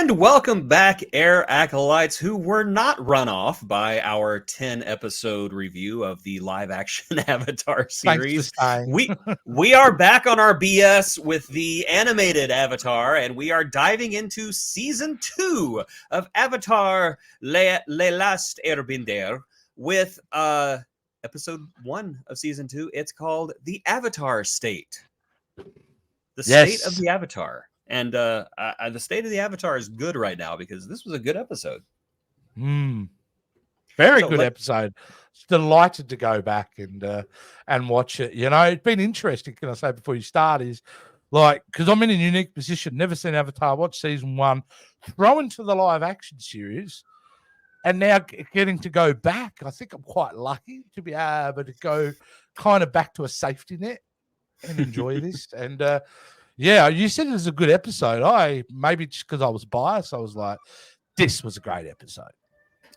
And welcome back, Air Acolytes, who were not run off by our 10-episode review of the live-action Avatar Thanks for series. staying. We are back on our BS with the animated Avatar, and we are diving into Season 2 of Avatar Le Last Airbender with Episode 1 of Season 2. It's called The Avatar State. The State of the Avatar. And the state of the Avatar is good right now because this was a good episode. Very good episode. Delighted to go back and watch it. You know, it's been interesting, can I say, before you start, is like, because I'm in a unique position, never seen Avatar, watched season 1, throw into the live action series, and now getting to go back. I think I'm quite lucky to be able to go kind of back to a safety net and enjoy this. And yeah, you said it was a good episode. Maybe just because I was biased, I was like, this was a great episode.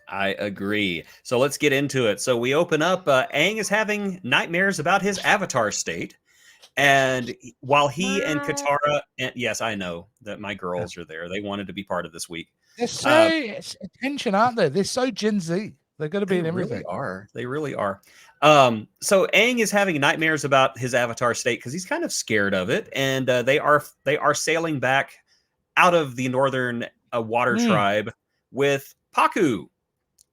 I agree. So let's get into it. So we open up. Aang is having nightmares about his Avatar state. And while he and Katara, and yes, I know that my girls are there. They wanted to be part of this week. They're so attention, aren't they? They're so Gen Z. They're going to be in everything. They really are. So Aang is having nightmares about his Avatar state because he's kind of scared of it, and they are sailing back out of the northern water tribe with Paku,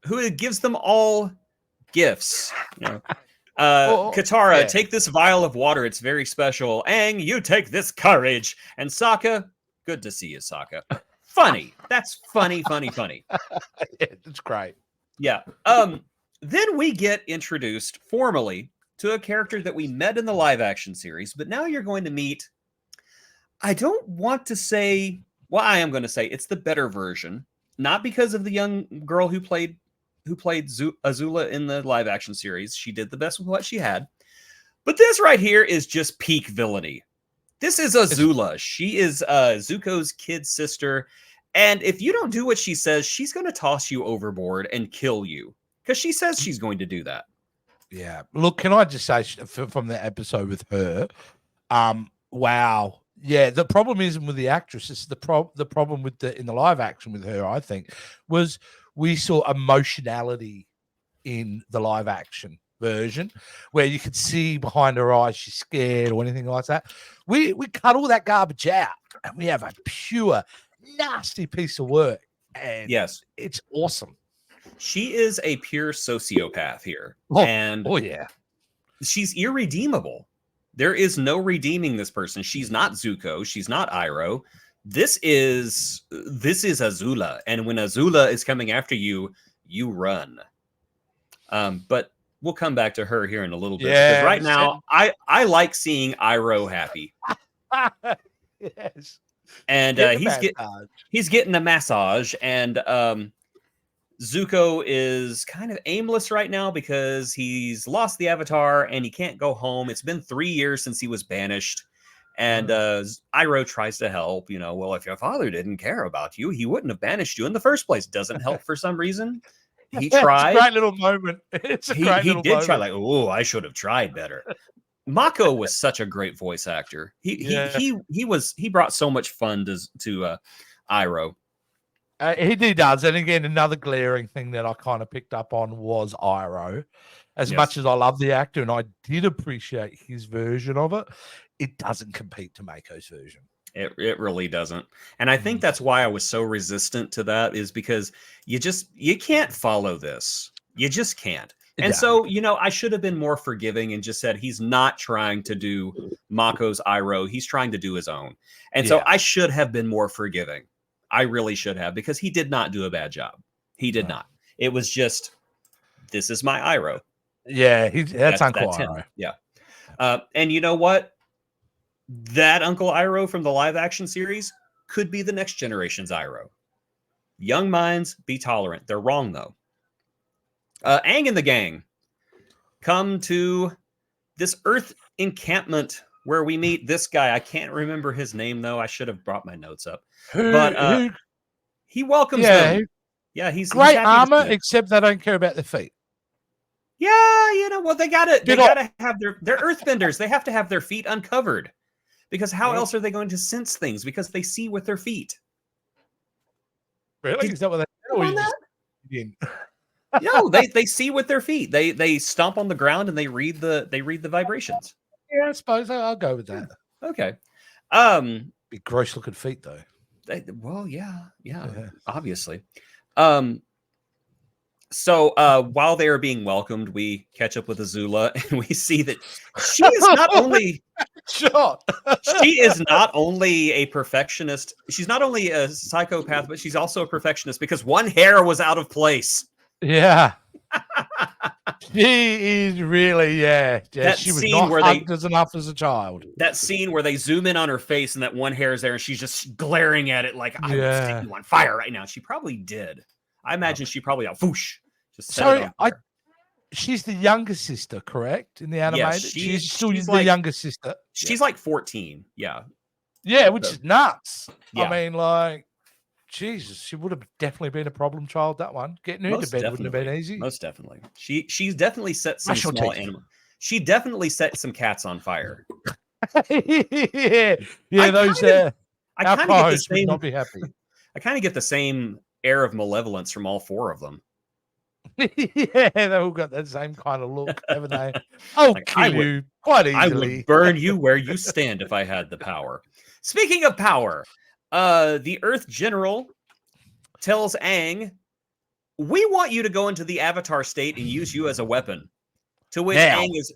who gives them all gifts. You know, Katara, take this vial of water; it's very special. Aang, you take this courage, and Sokka, good to see you, Sokka. Funny, that's funny. Yeah, that's great. Yeah. Then we get introduced formally to a character that we met in the live action series, but now you're going to meet, I don't want to say, well, I am going to say it's the better version, not because of the young girl who played Azula in the live action series. She did the best with what she had. But this right here is just peak villainy. This is Azula. She is Zuko's kid sister. And if you don't do what she says, she's going to toss you overboard and kill you. Because she says she's going to do that. Yeah. Look, can I just say from the episode with her, wow. Yeah, the problem isn't with the actress. It's the problem with in the live action with her, I think, was we saw emotionality in the live action version where you could see behind her eyes she's scared or anything like that. We cut all that garbage out and we have a pure, nasty piece of work. And yes, it's awesome. She is a pure sociopath here. Yeah. She's irredeemable. There is no redeeming this person. She's not Zuko. She's not Iroh. This is Azula. And when Azula is coming after you, you run. But we'll come back to her here in a little bit. Because right now, I like seeing Iroh happy. Yes. And he's getting a massage. And Zuko is kind of aimless right now because he's lost the Avatar and he can't go home. It's been 3 years since he was banished. And Iroh tries to help. You know, well, if your father didn't care about you, he wouldn't have banished you in the first place. Doesn't help for some reason. He tried. It's a great little moment. He did try, like, oh, I should have tried better. Mako was such a great voice actor. He brought so much fun to Iroh. He does. And again, another glaring thing that I kind of picked up on was Iroh. As much as I love the actor and I did appreciate his version of it, it doesn't compete to Mako's version. It really doesn't. And I think that's why I was so resistant to that, is because you can't follow this. You just can't. And so, you know, I should have been more forgiving and just said he's not trying to do Mako's Iroh. He's trying to do his own. And so I should have been more forgiving. I really should have, because he did not do a bad job. He did not. It was just, this is my Iroh. Yeah, that's Uncle Iroh. Yeah. And you know what? That Uncle Iroh from the live action series could be the next generation's Iroh. Young minds, be tolerant. They're wrong, though. Aang and the gang come to this Earth encampment where we meet this guy. I can't remember his name, though. I should have brought my notes up. He welcomes them. Yeah, he's great armor, except they don't care about their feet. Yeah, you know, well, they gotta have they're earthbenders. They have to have their feet uncovered. Because how else are they going to sense things? Because they see with their feet. Really? Is that what they Come or on you that? just in? No, they see with their feet. They stomp on the ground and they read the vibrations. Yeah, I suppose I'll go with that. Okay. Um. Big gross looking feet though. Well, yeah, Yeah. obviously. Um. So while they are being welcomed, we catch up with Azula and we see that she is not only Sure. she is not only a perfectionist, she's not only a psychopath, but she's also a perfectionist because one hair was out of place. Yeah. She is really, yeah. That She was scene not where hugged as enough as a child. they zoom in on her face and that one hair is there and she's just glaring at it like I will set Yeah. you on fire right now. She probably did. I imagine she probably whoosh, just set it So on fire. she's the younger sister, correct? In the Yes, animated? She's still she's the like younger sister. she's like 14. Yeah. Yeah, which So, is nuts. I yeah. mean, like, Jesus, she would have definitely been a problem child, that one. Getting her to bed wouldn't have been easy. Most definitely. She's definitely set some Brush your small teeth. animal. She definitely set some cats on fire. Yeah, I those I our kind of get the clients would same not be happy. I kind of get the same air of malevolence from all four of them. Yeah, they've all got that same kind of look, haven't they? I'll Like, kill you quite I easily. would burn you where you stand if I had the power. Speaking of power, the Earth General tells Aang, "We want you to go into the Avatar state and use you as a weapon." To which Now. Aang is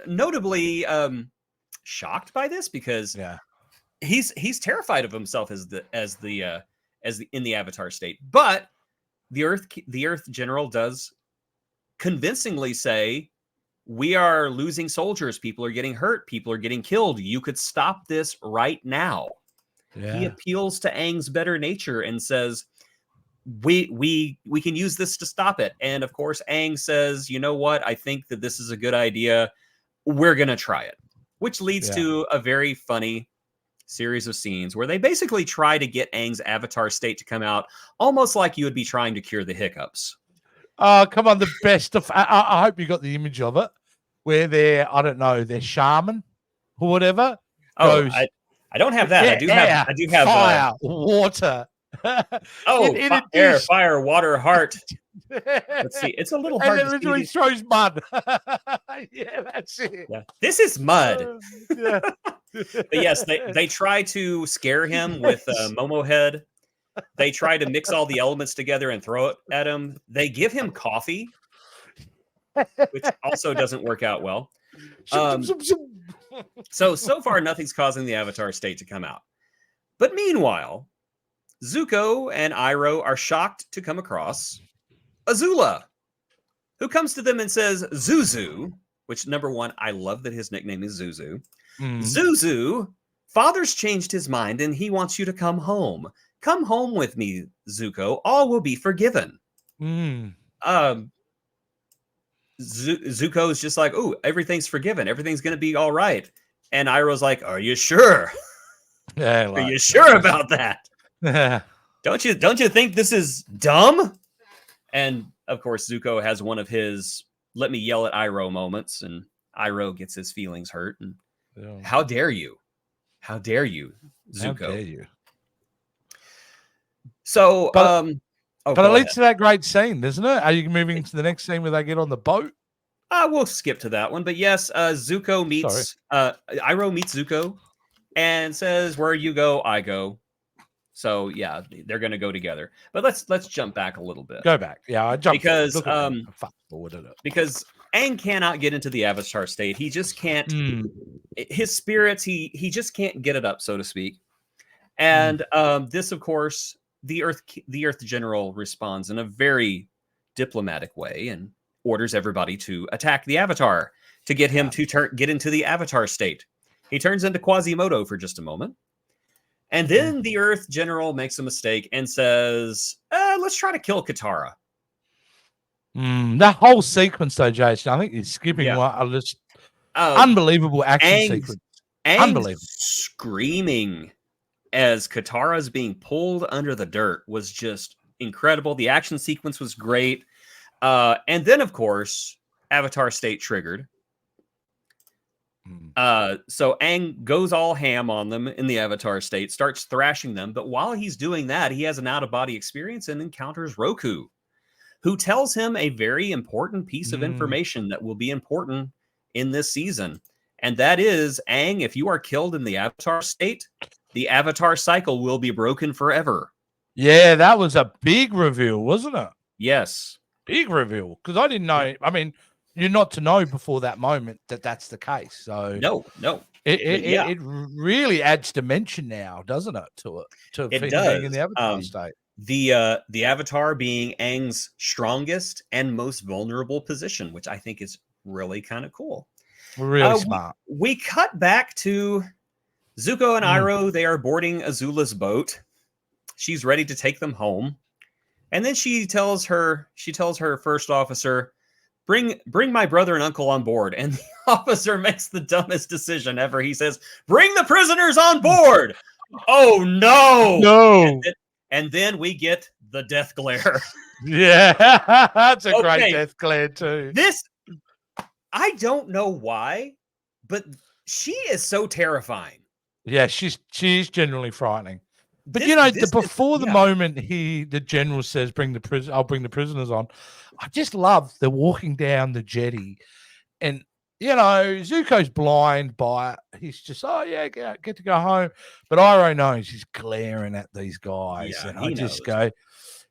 notably shocked by this because Yeah. he's terrified of himself as in the Avatar state. But the Earth General does convincingly say, "We are losing soldiers. People are getting hurt. People are getting killed. You could stop this right now." Yeah. He appeals to Aang's better nature and says, we can use this to stop it. And of course, Aang says, "You know what? I think that this is a good idea. We're going to try it," which leads to a very funny series of scenes where they basically try to get Aang's Avatar state to come out almost like you would be trying to cure the hiccups. Oh, come on. The best of, I hope you got the image of it where I don't know, their shaman or whatever goes. I don't have that. Air, I do have fire, water. in air, fire, water, heart. Let's see. It's a little hard and to it literally see. throws mud. Yeah, that's it. Yeah. This is mud. Yeah. But yes, they try to scare him with Momo head. They try to mix all the elements together and throw it at him. They give him coffee, which also doesn't work out well. So far, nothing's causing the Avatar state to come out. But meanwhile, Zuko and Iroh are shocked to come across Azula, who comes to them and says, "Zuzu," which, number one, I love that his nickname is Zuzu. "Zuzu, Father's changed his mind and he wants you to come home. Come home with me, Zuko. All will be forgiven." Zuko's just like, "Oh, everything's forgiven. Everything's going to be all right." And Iroh's like, "Are you sure? Yeah, Are you sure about that? Don't you think this is dumb?" And of course, Zuko has one of his "let me yell at Iroh" moments, and Iroh gets his feelings hurt. And how dare you? How dare you, Zuko? How dare you? So, but it leads to that great scene, doesn't it? Are you moving to the next scene where they get on the boat? We'll skip to that one. But yes, Zuko meets Iroh meets Zuko and says, "Where you go, I go." So yeah, they're going to go together. But let's jump back a little bit. Go back. Yeah, I jumped because forward at it. Because Aang cannot get into the Avatar state. He just can't. His spirits, he just can't get it up, so to speak. And this, of course, the Earth General responds in a very diplomatic way and orders everybody to attack the Avatar to get him to get into the Avatar state. He turns into Quasimodo for just a moment. And then the Earth General makes a mistake and says, "Let's try to kill Katara." That whole sequence, though, Jason, I think you're skipping unbelievable action sequence. Unbelievable. Screaming as Katara's being pulled under the dirt was just incredible. The action sequence was great. And then, of course, Avatar state triggered. So Aang goes all ham on them in the Avatar state, starts thrashing them. But while he's doing that, he has an out-of-body experience and encounters Roku, who tells him a very important piece of information that will be important in this season. And that is, Aang, if you are killed in the Avatar state, the Avatar cycle will be broken forever. Yeah, that was a big reveal, wasn't it? Yes. Big reveal. Because I didn't know. I mean, you're not to know before that moment that that's the case. So no. It really adds dimension now, doesn't it, to it does. Being in the Avatar state. The Avatar being Aang's strongest and most vulnerable position, which I think is really kind of cool. Really smart. We cut back to Zuko and Iroh. They are boarding Azula's boat. She's ready to take them home. And then she tells her first officer, bring my brother and uncle on board. And the officer makes the dumbest decision ever. He says, bring the prisoners on board. Oh, no. No. And then we get the death glare. Yeah, that's a great death glare too. I don't know why, but she is so terrifying. Yeah, she's generally frightening. But before the moment the general says, I'll bring the prisoners on. I just love the walking down the jetty, and Zuko's blind by it. He's just, get to go home. But Iroh knows he's glaring at these guys, and I just go,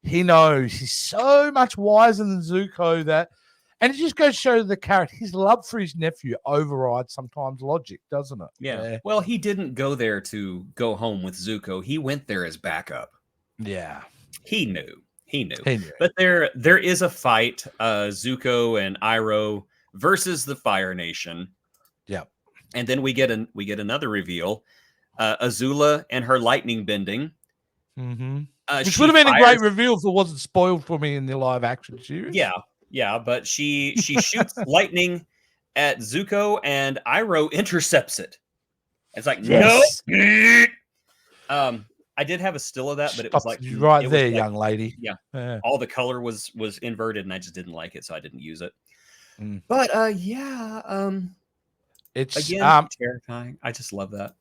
he knows he's so much wiser than Zuko that. And it just goes to show the character, his love for his nephew overrides sometimes logic, doesn't it? Yeah. Well, he didn't go there to go home with Zuko. He went there as backup. Yeah. He knew. But there is a fight, Zuko and Iroh versus the Fire Nation. Yeah. And then we get another reveal. Azula and her lightning bending. Mm-hmm. Which would have been a great reveal if it wasn't spoiled for me in the live action series. Yeah, but she shoots lightning at Zuko, and Iroh intercepts it. It's like, yes. No. I did have a still of that, but it was like young lady. Yeah. All the color was inverted, and I just didn't like it, so I didn't use it. But it's again terrifying. I just love that.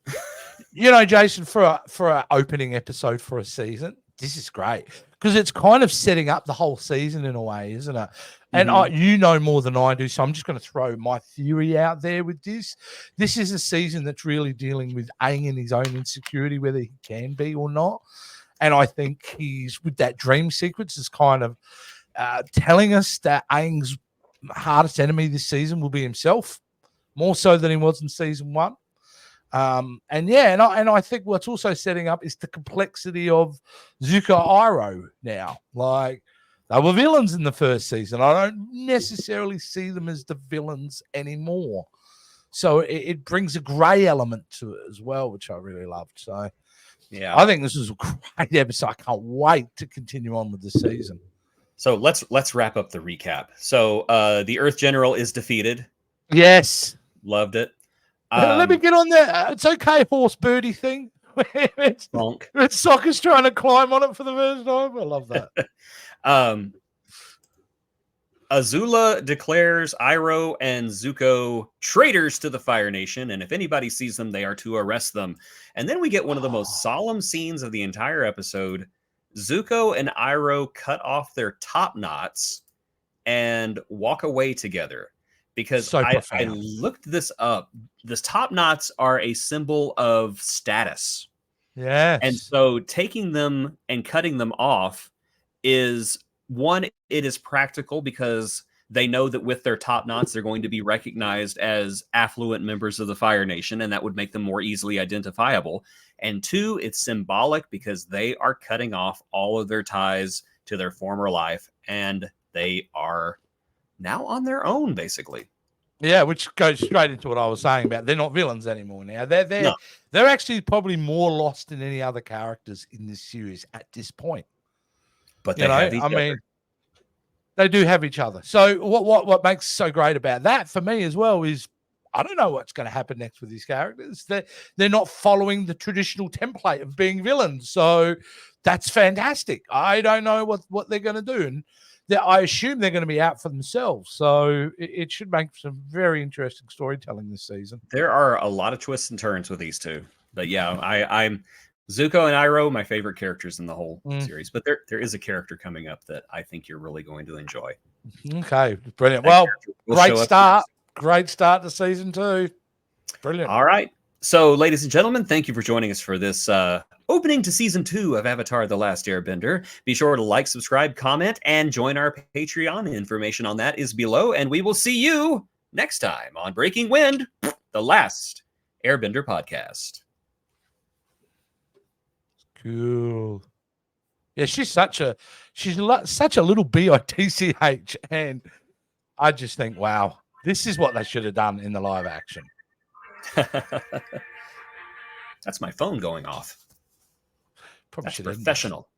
Jason, for our opening episode for a season, this is great because it's kind of setting up the whole season in a way, isn't it? And you know more than I do, so I'm just going to throw my theory out there with this. This is a season that's really dealing with Aang and his own insecurity, whether he can be or not. And I think he's, with that dream sequence, is kind of telling us that Aang's hardest enemy this season will be himself, more so than he was in season 1. And I think what's also setting up is the complexity of Zuko Iroh now. Like, they were villains in the first season. I don't necessarily see them as the villains anymore. So it brings a grey element to it as well, which I really loved. So yeah, I think this is a great episode. I can't wait to continue on with the season. So let's wrap up the recap. So the Earth General is defeated. Yes. Loved it. Let me get on that. It's okay, horse birdie thing. It's Sokka's trying to climb on it for the first time. I love that. Azula declares Iroh and Zuko traitors to the Fire Nation, and if anybody sees them, they are to arrest them. And then we get one of the most solemn scenes of the entire episode. Zuko and Iroh cut off their top knots and walk away together. Because I looked this up. The top knots are a symbol of status. Yes. And so taking them and cutting them off is, one, it is practical because they know that with their top knots, they're going to be recognized as affluent members of the Fire Nation, and that would make them more easily identifiable. And 2, it's symbolic because they are cutting off all of their ties to their former life, and they are now on their own, basically. Yeah, which goes straight into what I was saying about they're not villains anymore now. They're actually probably more lost than any other characters in this series at this point. But they have each other. They do have each other. So what makes so great about that for me as well is I don't know what's going to happen next with these characters. They're not following the traditional template of being villains. So that's fantastic. I don't know what they're going to do. And I assume they're going to be out for themselves. So it should make some very interesting storytelling this season. There are a lot of twists and turns with these two. But yeah, I'm Zuko and Iroh, my favorite characters in the whole series. But there is a character coming up that I think you're really going to enjoy. Okay, brilliant. Well, great start. Great start to season 2. Brilliant. All right. So, ladies and gentlemen, thank you for joining us for this opening to season 2 of Avatar: The Last Airbender. Be sure to like, subscribe, comment, and join our Patreon. Information on that is below, and we will see you next time on Breaking Wind, The Last Airbender podcast. Cool. Yeah, she's such a little bitch, and I just think, wow, this is what they should have done in the live action. That's my phone going off. Probably That's should professional.